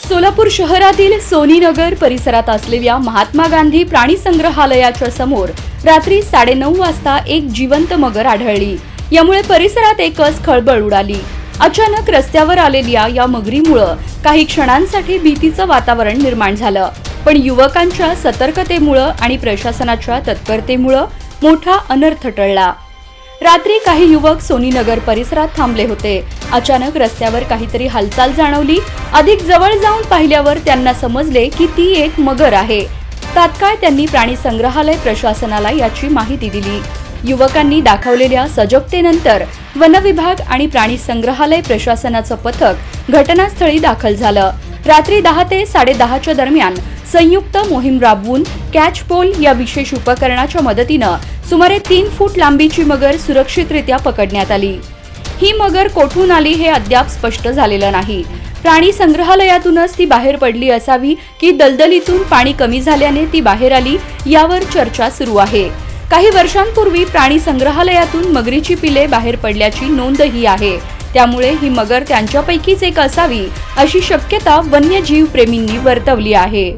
सोलापूर शहरातील सोनीनगर परिसरात असलेल्या महात्मा गांधी प्राणी संग्रहालयाच्या समोर रात्री 9:30 वाजता एक जिवंत मगर आढळली। यामुळे परिसरात एकच खळबळ उडाली। अचानक रस्त्यावर आलेल्या या मगरीमुळे काही क्षणांसाठी भीतीचं वातावरण निर्माण झालं, पण युवकांच्या सतर्कतेमुळे आणि प्रशासनाच्या तत्परतेमुळे मोठा अनर्थ टळला। रात्री काही युवक सोनीनगर परिसरात थांबले होते। अचानक रस्त्यावर काहीतरी हालचाल जाणवली। अधिक जवळ जाऊन पाहिल्यावर त्यांना समजले की ती एक मगर आहे। तात्काळ त्यांनी प्राणी संग्रहालय प्रशासनाला याची माहिती दिली। युवकांनी दाखवलेल्या सजगतेनंतर वन विभाग आणि प्राणी संग्रहालय प्रशासनाचं पथक घटनास्थळी दाखल झालं। रात्री 10 ते 10:30 दरम्यान संयुक्त मोहीम राबवून कॅच पोल या विशेष उपकरणाच्या मदतीनं सुमारे 3 फूट लांबीची मगर सुरक्षितरित्या पकडण्यात आली। ही मगर कोठून आली हे अद्याप स्पष्ट झालेलं नाही। प्राणी संग्रहालयातूनच ती बाहेर पडली असावी की दलदलीतून पाणी कमी झाल्याने ती बाहेर आली, यावर चर्चा सुरू आहे। काही वर्षांपूर्वी प्राणी संग्रहालयातून मगरीची पिले बाहेर पडल्याची नोंदही आहे। त्यामुळे ही मगर त्यांच्यापैकीच एक असावी अशी शक्यता वन्यजीव प्रेमींनी वर्तवली आहे।